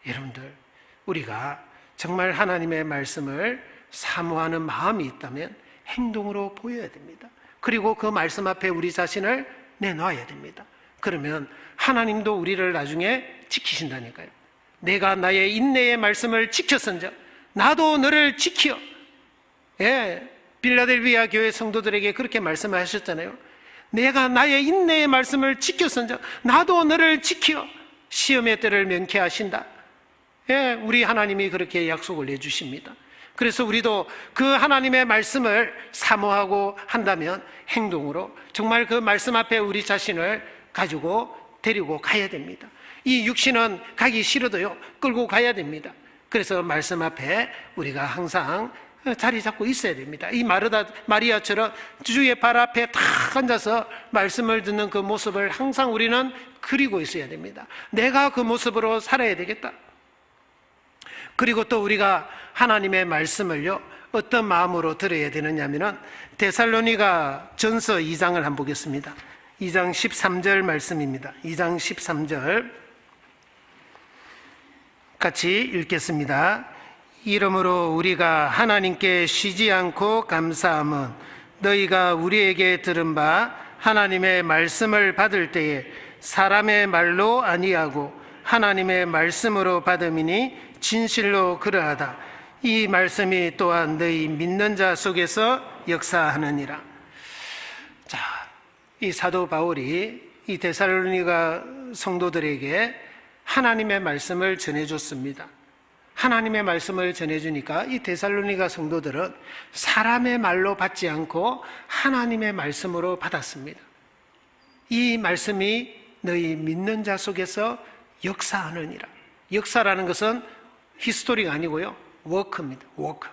여러분들, 우리가 정말 하나님의 말씀을 사모하는 마음이 있다면 행동으로 보여야 됩니다. 그리고 그 말씀 앞에 우리 자신을 내놔야 됩니다. 그러면 하나님도 우리를 나중에 지키신다니까요. 내가 나의 인내의 말씀을 지켰은즉 나도 너를 지키어. 빌라델비아 교회 성도들에게 그렇게 말씀하셨잖아요. 내가 나의 인내의 말씀을 지켰은즉 나도 너를 지키어 시험의 때를 명쾌하신다. 우리 하나님이 그렇게 약속을 해주십니다. 그래서 우리도 그 하나님의 말씀을 사모하고 한다면 행동으로 정말 그 말씀 앞에 우리 자신을 가지고 데리고 가야 됩니다. 이 육신은 가기 싫어도요 끌고 가야 됩니다. 그래서 말씀 앞에 우리가 항상 자리 잡고 있어야 됩니다. 이 마리아처럼 주의 발 앞에 탁 앉아서 말씀을 듣는 그 모습을 항상 우리는 그리고 있어야 됩니다. 내가 그 모습으로 살아야 되겠다. 그리고 또 우리가 하나님의 말씀을요 어떤 마음으로 들어야 되느냐면은 데살로니가 전서 2장을 한번 보겠습니다. 2장 13절 말씀입니다. 2장 13절 같이 읽겠습니다. 이러므로 우리가 하나님께 쉬지 않고 감사함은 너희가 우리에게 들은 바 하나님의 말씀을 받을 때에 사람의 말로 아니하고 하나님의 말씀으로 받음이니 진실로 그러하다. 이 말씀이 또한 너희 믿는 자 속에서 역사하느니라. 자, 이 사도 바울이 이 데살로니가 성도들에게 하나님의 말씀을 전해줬습니다. 하나님의 말씀을 전해주니까 이 데살로니가 성도들은 사람의 말로 받지 않고 하나님의 말씀으로 받았습니다. 이 말씀이 너희 믿는 자 속에서 역사하느니라. 역사라는 것은 히스토리가 아니고요 워크입니다. 워크,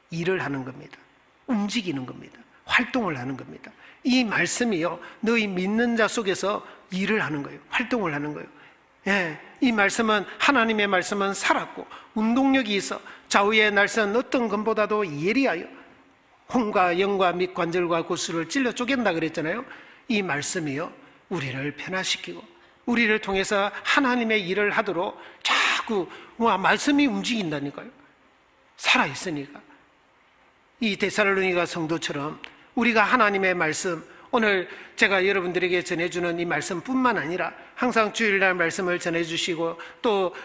일을 하는 겁니다. 움직이는 겁니다. 활동을 하는 겁니다. 이 말씀이요 너희 믿는 자 속에서 일을 하는 거예요. 활동을 하는 거예요. 이 말씀은, 하나님의 말씀은 살았고 운동력이 있어 좌우의 날선 어떤 것보다도 예리하여 혼과 영과 및 관절과 구수를 찔러 쪼갠다 그랬잖아요. 이 말씀이요 우리를 변화시키고 우리를 통해서 하나님의 일을 하도록 자꾸 말씀이 움직인다니까요. 살아있으니까. 이 데살로니가 성도처럼 우리가 하나님의 말씀, 오늘 제가 여러분들에게 전해주는 이 말씀뿐만 아니라 항상 주일날 말씀을 전해주시고 또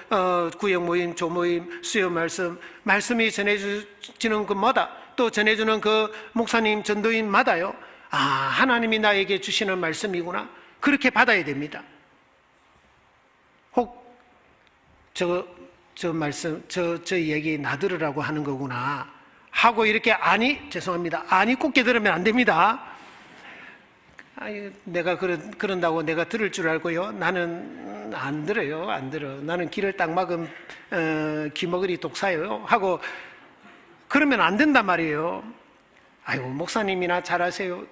구역 모임, 조모임, 수요 말씀이 전해지는 것마다 또 전해주는 그 목사님, 전도인마다요 하나님이 나에게 주시는 말씀이구나 그렇게 받아야 됩니다. 혹 저 말씀, 저 얘기 나들으라고 하는 거구나 하고 이렇게 죄송합니다. 곱게 들으면 안 됩니다. 내가 그런다고 내가 들을 줄 알고요. 나는 안 들어요. 안 들어. 나는 길을 딱 막은 귀머거리 독사요. 하고 그러면 안 된단 말이에요. 아이고, 목사님이나 잘하세요.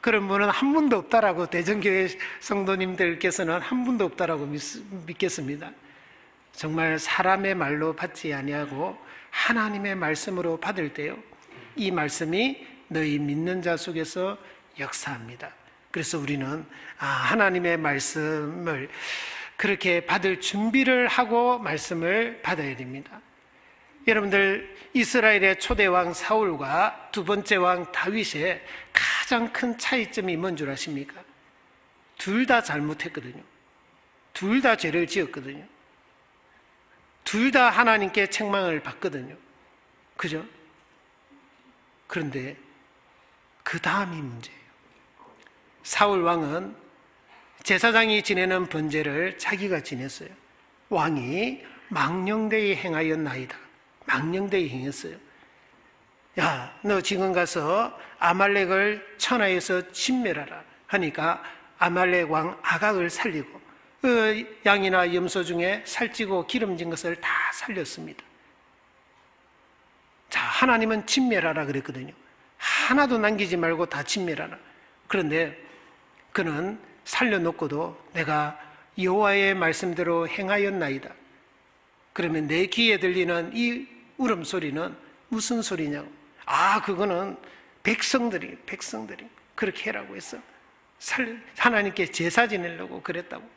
그런 분은 한 분도 없다라고 대전교회 성도님들께서는 한 분도 없다라고 믿겠습니다. 정말 사람의 말로 받지 아니하고 하나님의 말씀으로 받을 때요 이 말씀이 너희 믿는 자 속에서 역사합니다. 그래서 우리는 하나님의 말씀을 그렇게 받을 준비를 하고 말씀을 받아야 됩니다. 여러분들, 이스라엘의 초대 왕 사울과 두 번째 왕 다윗의 가장 큰 차이점이 뭔 줄 아십니까? 둘 다 잘못했거든요. 둘 다 죄를 지었거든요. 둘 다 하나님께 책망을 받거든요. 그죠? 그런데 그 다음이 문제예요. 사울 왕은 제사장이 지내는 번제를 자기가 지냈어요. 왕이 망령되이 행하였나이다. 망령되이 행했어요. 야, 너 지금 가서 아말렉을 천하에서 진멸하라 하니까 아말렉 왕 아각을 살리고 그 양이나 염소 중에 살찌고 기름진 것을 다 살렸습니다. 자, 하나님은 진멸하라 그랬거든요. 하나도 남기지 말고 다 진멸하라. 그런데 그는 살려놓고도 내가 여호와의 말씀대로 행하였나이다. 그러면 내 귀에 들리는 이 울음소리는 무슨 소리냐고. 그거는 백성들이 그렇게 해라고 했어. 하나님께 제사 지내려고 그랬다고.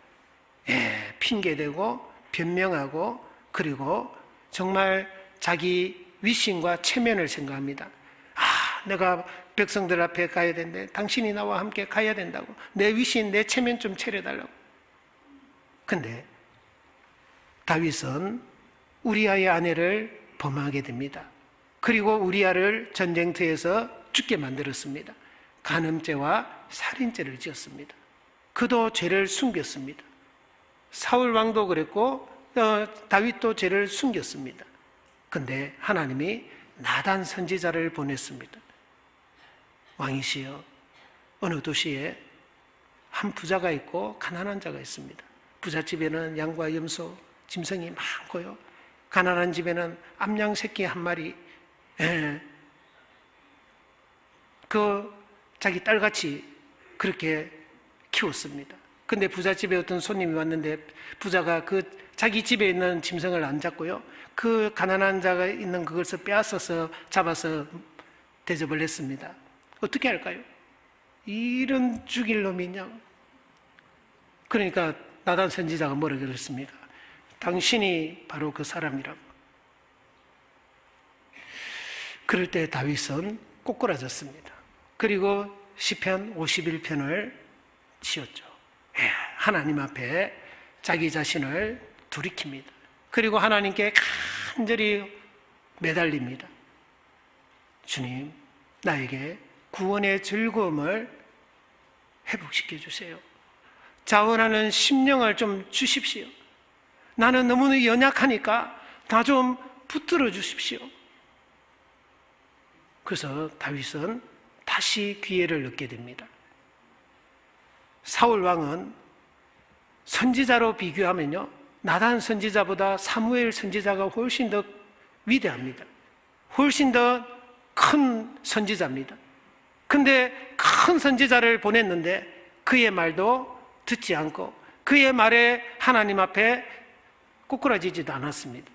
핑계대고 변명하고, 그리고 정말 자기 위신과 체면을 생각합니다. 내가 백성들 앞에 가야 되는데 당신이 나와 함께 가야 된다고. 내 위신, 내 체면 좀 차려달라고. 근데 다윗은 우리아의 아내를 범하게 됩니다. 그리고 우리아를 전쟁터에서 죽게 만들었습니다. 간음죄와 살인죄를 지었습니다. 그도 죄를 숨겼습니다. 사울 왕도 그랬고 다윗도 죄를 숨겼습니다. 근데 하나님이 나단 선지자를 보냈습니다. 왕이시여, 어느 도시에 한 부자가 있고 가난한 자가 있습니다. 부잣집에는 양과 염소, 짐승이 많고요. 가난한 집에는 암양 새끼 한 마리, 자기 딸같이 그렇게 키웠습니다. 근데 부잣집에 어떤 손님이 왔는데 부자가 자기 집에 있는 짐승을 안 잡고요, 그 가난한 자가 있는 그것을 빼앗아서 잡아서 대접을 했습니다. 어떻게 할까요? 이런 죽일 놈이 있냐고. 그러니까 나단 선지자가 뭐라 그랬습니까? 당신이 바로 그 사람이라고. 그럴 때 다윗은 꼬꾸라졌습니다. 그리고 시편 51편을 지었죠. 하나님 앞에 자기 자신을 돌이킵니다. 그리고 하나님께 간절히 매달립니다. 주님, 나에게 구원의 즐거움을 회복시켜 주세요. 자원하는 심령을 좀 주십시오. 나는 너무 연약하니까 나 좀 붙들어 주십시오. 그래서 다윗은 다시 기회를 얻게 됩니다. 사울 왕은 선지자로 비교하면요, 나단 선지자보다 사무엘 선지자가 훨씬 더 위대합니다. 훨씬 더 큰 선지자입니다. 근데 큰 선지자를 보냈는데 그의 말도 듣지 않고 그의 말에 하나님 앞에 꼬꾸라지지도 않았습니다.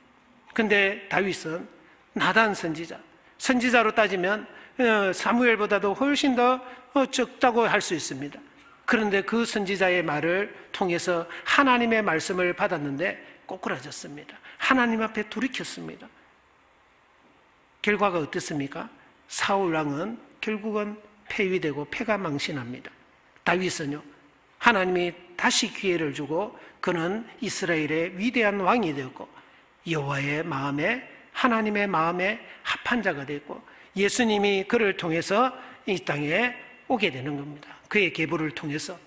근데 다윗은 나단 선지자로 따지면 사무엘보다도 훨씬 더 적다고 할 수 있습니다. 그런데 그 선지자의 말을 통해서 하나님의 말씀을 받았는데 꼬꾸라졌습니다. 하나님 앞에 돌이켰습니다. 결과가 어땠습니까? 사울 왕은 결국은 폐위되고 패가 망신합니다. 다윗은요, 하나님이 다시 기회를 주고 그는 이스라엘의 위대한 왕이 되었고 여호와의 마음에, 하나님의 마음에 합한 자가 되었고 예수님이 그를 통해서 이 땅에 오게 되는 겁니다. 그의 계보를 통해서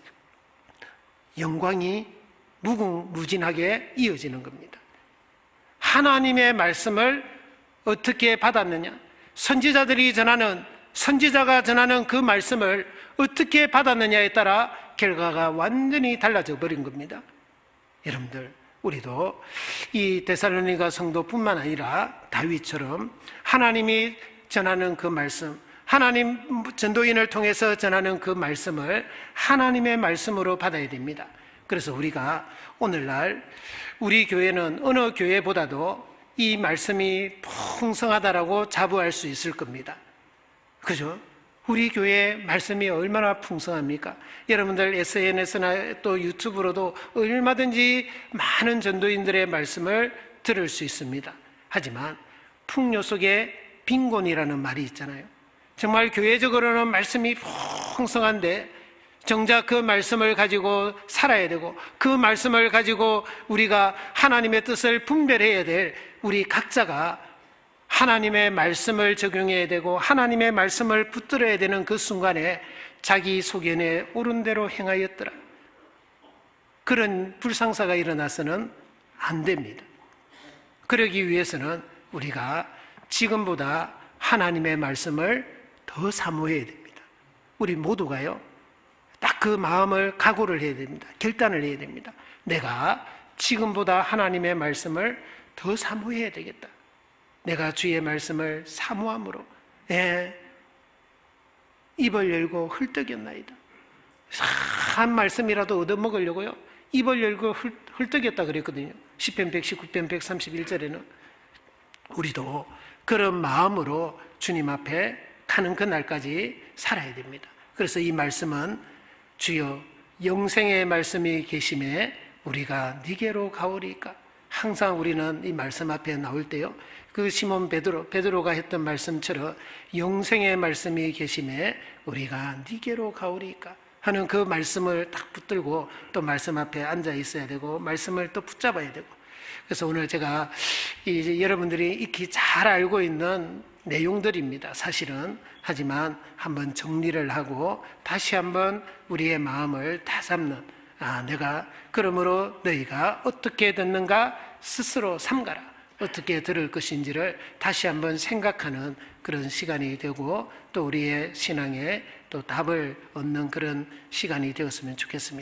영광이 무궁무진하게 이어지는 겁니다. 하나님의 말씀을 어떻게 받았느냐? 선지자가 전하는 그 말씀을 어떻게 받았느냐에 따라 결과가 완전히 달라져 버린 겁니다. 여러분들, 우리도 이 데살로니가 성도뿐만 아니라 다윗처럼 하나님이 전하는 그 말씀, 하나님 전도인을 통해서 전하는 그 말씀을 하나님의 말씀으로 받아야 됩니다. 그래서 우리가 오늘날 우리 교회는 어느 교회보다도 이 말씀이 풍성하다라고 자부할 수 있을 겁니다. 그죠? 우리 교회 말씀이 얼마나 풍성합니까? 여러분들 SNS나 또 유튜브로도 얼마든지 많은 전도인들의 말씀을 들을 수 있습니다. 하지만 풍요 속에 빈곤이라는 말이 있잖아요. 정말 교회적으로는 말씀이 풍성한데 정작 그 말씀을 가지고 살아야 되고 그 말씀을 가지고 우리가 하나님의 뜻을 분별해야 될 우리 각자가 하나님의 말씀을 적용해야 되고 하나님의 말씀을 붙들어야 되는 그 순간에 자기 소견에 옳은 대로 행하였더라, 그런 불상사가 일어나서는 안 됩니다. 그러기 위해서는 우리가 지금보다 하나님의 말씀을 더 사모해야 됩니다. 우리 모두가요, 딱 그 마음을 각오를 해야 됩니다. 결단을 해야 됩니다. 내가 지금보다 하나님의 말씀을 더 사모해야 되겠다. 내가 주의 말씀을 사모함으로 입을 열고 헐떡였나이다. 한 말씀이라도 얻어먹으려고요, 입을 열고 헐떡였다 그랬거든요. 시편 119편 131절에는 우리도 그런 마음으로 주님 앞에 가는 그날까지 살아야 됩니다. 그래서 이 말씀은 주여 영생의 말씀이 계심에 우리가 네게로 가오리까. 항상 우리는 이 말씀 앞에 나올 때요, 그 시몬 베드로가 했던 말씀처럼 영생의 말씀이 계심에 우리가 네게로 가오리까 하는 그 말씀을 딱 붙들고 또 말씀 앞에 앉아 있어야 되고 말씀을 또 붙잡아야 되고. 그래서 오늘 제가 이제 여러분들이 익히 잘 알고 있는 내용들입니다, 사실은. 하지만 한번 정리를 하고 다시 한번 우리의 마음을 다잡는, 내가 그러므로 너희가 어떻게 듣는가 스스로 삼가라, 어떻게 들을 것인지를 다시 한번 생각하는 그런 시간이 되고 또 우리의 신앙에 또 답을 얻는 그런 시간이 되었으면 좋겠습니다.